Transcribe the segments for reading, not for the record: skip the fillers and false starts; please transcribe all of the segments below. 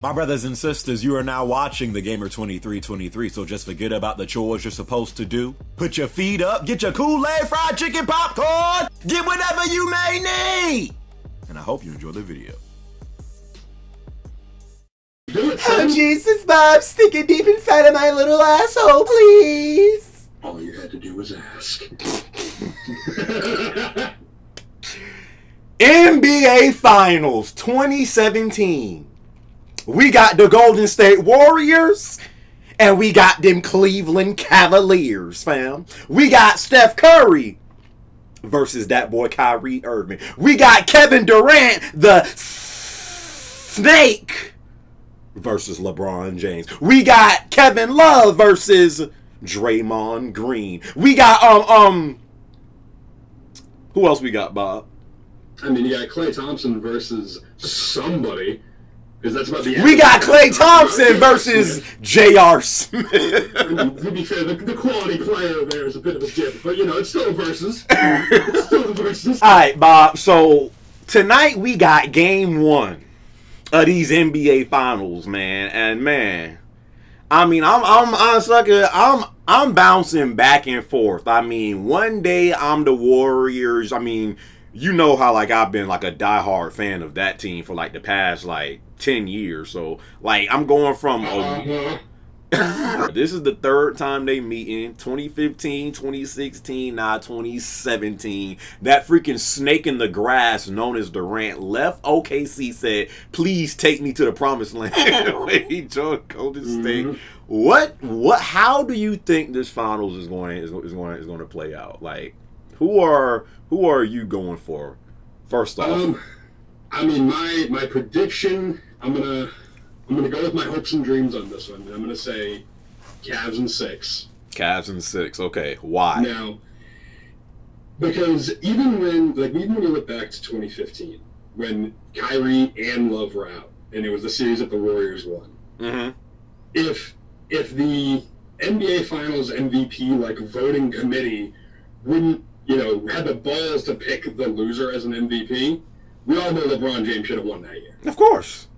My brothers and sisters, you are now watching the Gamer 2323, so just forget about the chores you're supposed to do. Put your feet up, get your Kool-Aid, fried chicken, popcorn, get whatever you may need! And I hope you enjoy the video. Oh, Jesus, Bob, stick it deep inside of my little asshole, please. All you had to do was ask. NBA Finals 2017. We got the Golden State Warriors, and we got them Cleveland Cavaliers, fam. We got Steph Curry versus that boy Kyrie Irving. We got Kevin Durant, the snake, versus LeBron James. We got Kevin Love versus Draymond Green. We got who else we got, Bob? I mean, you got Klay Thompson versus somebody, because that's about the end. We got Klay Thompson versus J.R. Smith. To be fair, the quality player there is a bit of a dip, but you know, it's still a versus. It's still a versus. All right, Bob. So tonight we got Game 1 of these NBA Finals, man, and man, I mean, I'm bouncing back and forth. I mean, one day I'm the Warriors. I mean, you know how like I've been like a diehard fan of that team for like the past like 10 years. So like I'm going from this is the third time they meeting. 2015, 2016, now 2017. That freaking snake in the grass known as Durant left OKC, said, "Please take me to the promised land." When he joined Golden State. What how do you think this finals is going to play out? Like who are you going for? First off, I mean, my prediction, I'm gonna go with my hopes and dreams on this one. I'm gonna say Cavs in 6. Cavs in 6. Okay, why? Now, because even when you look back to 2015, when Kyrie and Love were out, and it was the series that the Warriors won. Mm-hmm. If the NBA Finals MVP like voting committee wouldn't, you know, had the balls to pick the loser as an MVP, we all know LeBron James should have won that year. Of course.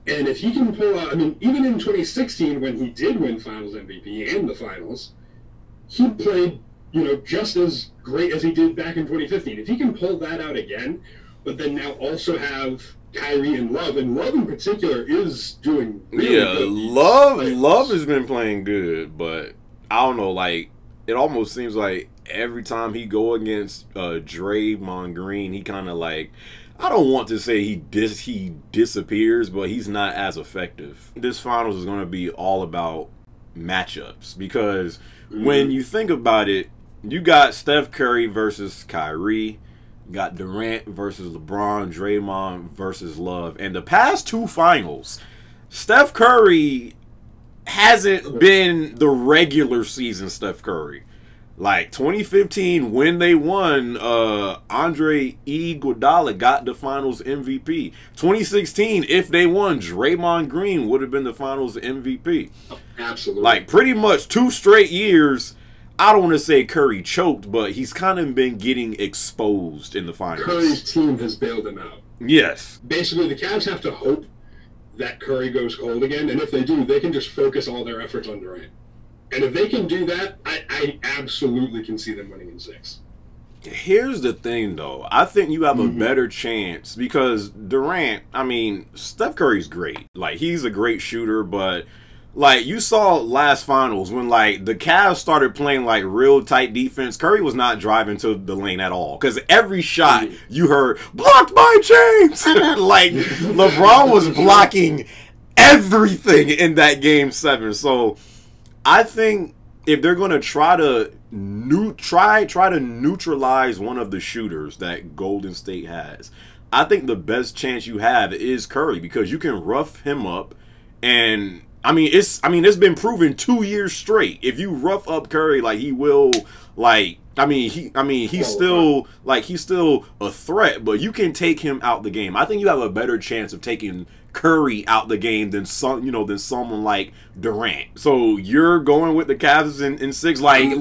And if he can pull out, I mean, even in 2016 when he did win Finals MVP and the Finals, he played, you know, just as great as he did back in 2015. If he can pull that out again, but then now also have Kyrie and Love in particular is doing really good. Love has been playing good, but I don't know, like it almost seems like every time he go against Draymond Green, he kind of like, I don't want to say he disappears, but he's not as effective. This finals is going to be all about matchups because when you think about it, you got Steph Curry versus Kyrie, you got Durant versus LeBron, Draymond versus Love. And the past two finals, Steph Curry hasn't been the regular season Steph Curry. Like 2015, when they won, Andre Iguodala got the Finals MVP. 2016, if they won, Draymond Green would have been the Finals MVP. Absolutely. Like pretty much 2 straight years. I don't want to say Curry choked, but he's kind of been getting exposed in the finals. Curry's team has bailed him out. Yes. Basically, the Cavs have to hope that Curry goes cold again, and if they do, they can just focus all their efforts on Durant. And if they can do that, I absolutely can see them winning in 6. Here's the thing, though. I think you have a better chance because Durant, I mean, Steph Curry's great. Like, he's a great shooter, but, like, you saw last finals when, like, the Cavs started playing, like, real tight defense. Curry was not driving to the lane at all because every shot you heard, blocked by James. Like, LeBron was blocking everything in that Game 7. So I think if they're going to try to neutralize one of the shooters that Golden State has, I think the best chance you have is Curry because you can rough him up, and it's been proven 2 years straight. If you rough up Curry, like he will, like he's still a threat, but you can take him out the game. I think you have a better chance of taking Curry out the game than someone like Durant. So you're going with the Cavs in 6? Wait.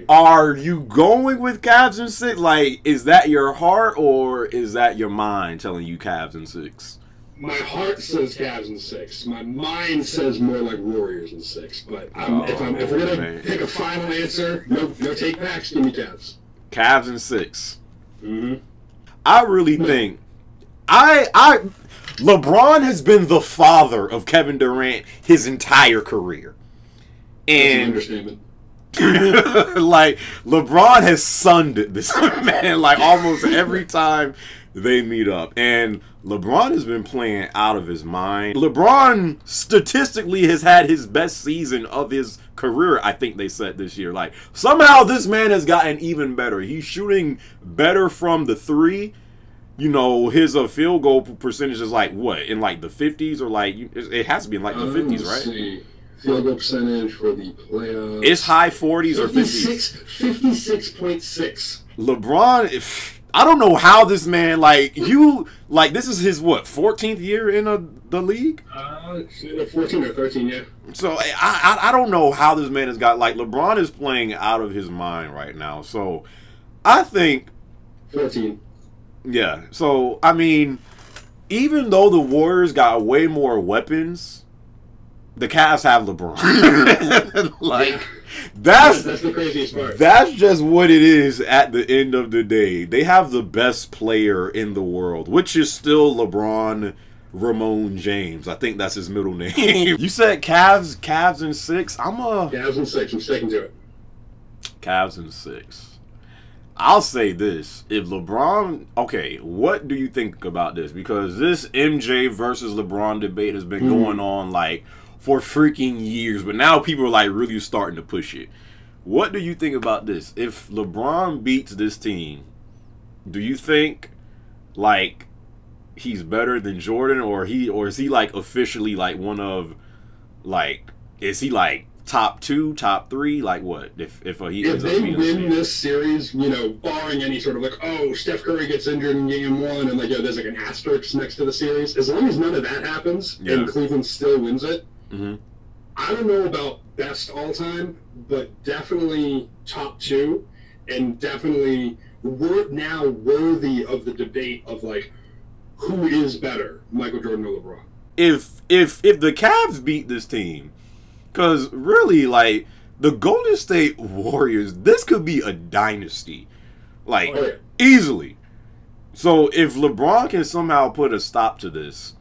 Are you going with Cavs in 6? Like, is that your heart or is that your mind telling you Cavs in 6? My heart says Cavs in 6. My mind says more like Warriors in 6. But if we're gonna pick a final answer, no take backs. Give me Cavs. Cavs in 6. Mm-hmm. I really think LeBron has been the father of Kevin Durant his entire career, and like LeBron has sunned this man like almost every time they meet up, and LeBron has been playing out of his mind. LeBron statistically has had his best season of his career, I think they said this year. Like, somehow this man has gotten even better. He's shooting better from the 3. You know, his field goal percentage is like what, in like the 50s, or like it has to be in like the 50s, right? See. Field goal percentage for the playoffs. It's high 40s or 50s. 56.6. LeBron, I don't know how this man, this is his, what, 14th year in the league? 14 or 13, yeah. So, I don't know how this man has got, like, LeBron is playing out of his mind right now. So, I think... 14. Yeah. So, I mean, even though the Warriors got way more weapons, the Cavs have LeBron. Like... That's the craziest part. That's just what it is at the end of the day. They have the best player in the world, which is still LeBron Ramon James. I think that's his middle name. You said Cavs in 6. Cavs in 6. I'm sticking to it. Cavs in 6. I'll say this. If LeBron... Okay, what do you think about this? Because this MJ versus LeBron debate has been going on, like... for freaking years, but now people are like really starting to push it. What do you think about this? If LeBron beats this team, do you think like he's better than Jordan, or is he like officially like one of like, is he like top 2, top 3? Like what? If he if they win this series, you know, barring any sort of like, oh, Steph Curry gets injured in game 1 and like, yeah, there's like an asterisk next to the series. As long as none of that happens and Cleveland still wins it. Mm-hmm. I don't know about best all time, but definitely top 2, and definitely now worthy of the debate of like who is better, Michael Jordan or LeBron. If the Cavs beat this team, because really like the Golden State Warriors, this could be a dynasty, like easily. So if LeBron can somehow put a stop to this,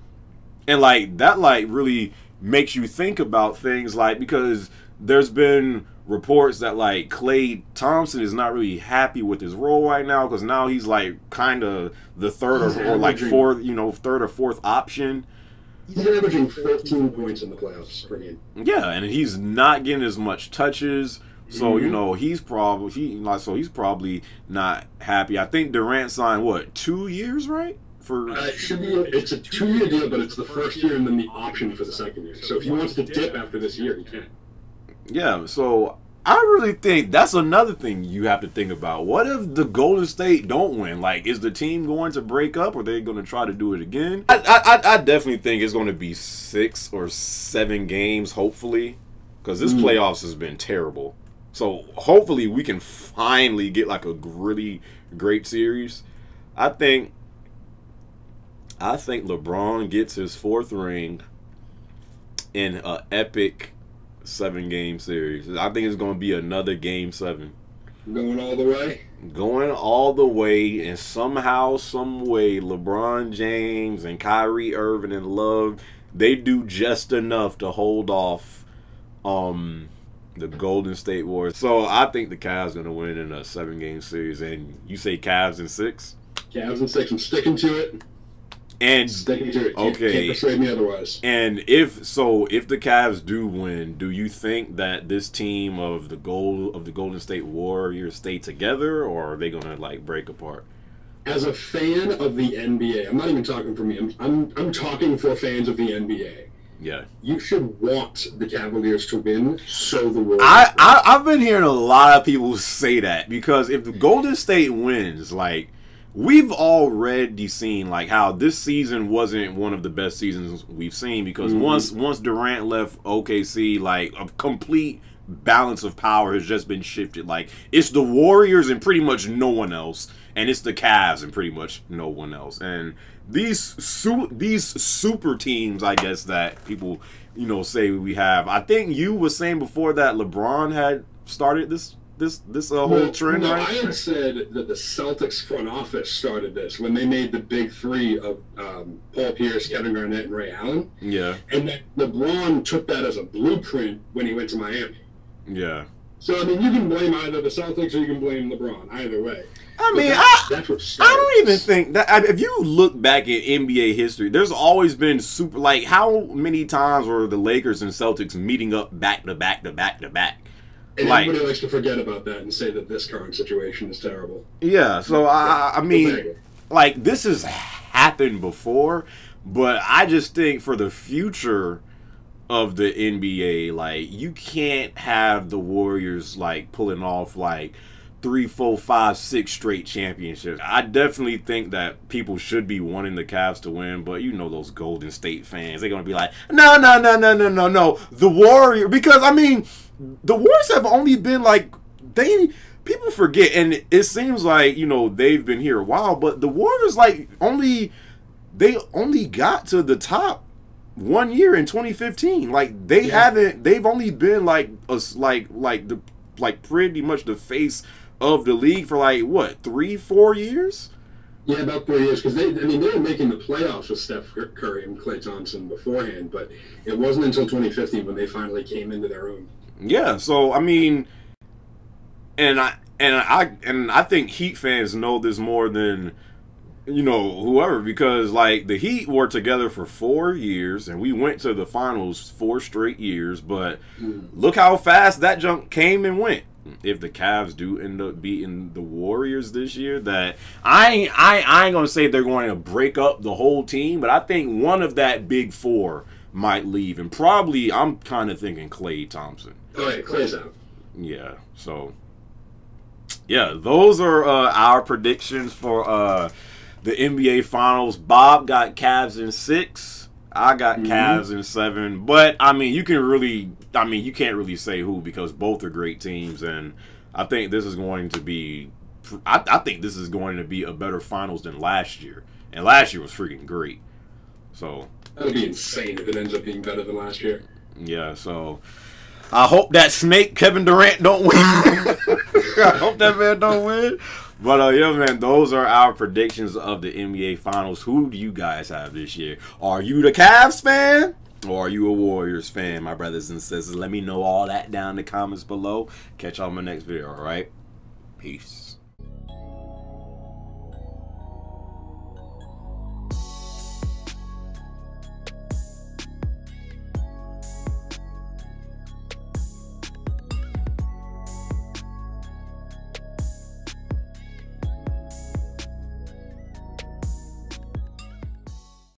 and like that, like really makes you think about things, like, because there's been reports that like Klay Thompson is not really happy with his role right now, because now he's like kind of the third or like fourth, you know, third or fourth option. He's averaging 14 points in the playoffs per game. Yeah, and he's not getting as much touches. So you know he's probably not happy. I think Durant signed what, 2 years, right? It should be. It's a 2-year deal, but it's the first year and then the option for the second year. So if he wants to dip after this year, he can. Yeah. So I really think that's another thing you have to think about. What if the Golden State don't win? Like, is the team going to break up, or are they going to try to do it again? I definitely think it's going to be 6 or 7 games, hopefully, because this playoffs has been terrible. So hopefully we can finally get like a really great series. I think LeBron gets his 4th ring in an epic 7-game series. I think it's going to be another Game 7. Going all the way? Going all the way, and somehow, some way, LeBron James and Kyrie Irving and Love, they do just enough to hold off the Golden State Warriors. So I think the Cavs going to win in a 7-game series. And you say Cavs in 6? Cavs in 6. I'm sticking to it. And sticking to it. Okay. Can't persuade me otherwise. And if the Cavs do win, do you think that this team of the Golden State Warriors stay together, or are they gonna like break apart? As a fan of the NBA, I'm not even talking for me. I'm talking for fans of the NBA. Yeah. You should want the Cavaliers to win, so the Warriors. I've been hearing a lot of people say that, because if the Golden State wins, like, we've already seen like how this season wasn't one of the best seasons we've seen, because once Durant left OKC, like a complete balance of power has just been shifted. Like, it's the Warriors and pretty much no one else. and it's the Cavs and pretty much no one else. And these super teams, I guess, that people, you know, say we have. I think you were saying before that LeBron had started this whole trend, no, right? I had said that the Celtics front office started this when they made the big three of Paul Pierce, Kevin Garnett, and Ray Allen. Yeah. And that LeBron took that as a blueprint when he went to Miami. Yeah. So, I mean, you can blame either the Celtics or you can blame LeBron, either way. I mean, that's what I don't even think that, if you look back at NBA history, there's always been super, like, how many times were the Lakers and Celtics meeting up back to back to back to back? And like, everybody likes to forget about that and say that this current situation is terrible. Yeah, so I mean, like, this has happened before, but I just think for the future of the NBA, like, you can't have the Warriors, like, pulling off, like, 3, 4, 5, 6 straight championships. I definitely think that people should be wanting the Cavs to win, but you know those Golden State fans, they're going to be like, no, the Warriors, because, I mean, the Warriors have only been, like, people forget, and it seems like, you know, they've been here a while, but the Warriors, like, they only got to the top 1 year in 2015. Like, they've only been, like, pretty much the face of the league for, like, what, 3-4 years? Yeah, about 4 years, because they were making the playoffs with Steph Curry and Klay Thompson beforehand, but it wasn't until 2015 when they finally came into their own. Yeah, so I mean, and I think Heat fans know this more than, you know, whoever, because, like, the Heat were together for 4 years and we went to the finals 4 straight years, but look how fast that junk came and went. If the Cavs do end up beating the Warriors this year, that I ain't gonna say they're going to break up the whole team, but I think one of that big four might leave, and probably I'm kind of thinking Klay Thompson. Oh yeah, Klay's out. Yeah, so yeah, those are our predictions for the NBA Finals. Bob got Cavs in 6. I got Cavs in 7. But I mean, you can't really say who, because both are great teams, and I think this is going to be. I think this is going to be a better finals than last year, and last year was freaking great. So that would be insane if it ends up being better than last year. Yeah, so I hope that snake Kevin Durant don't win. I hope that man don't win. But yeah, man, those are our predictions of the NBA Finals. Who do you guys have this year? Are you the Cavs fan? Or are you a Warriors fan, my brothers and sisters? Let me know all that down in the comments below. Catch y'all in my next video, all right? Peace.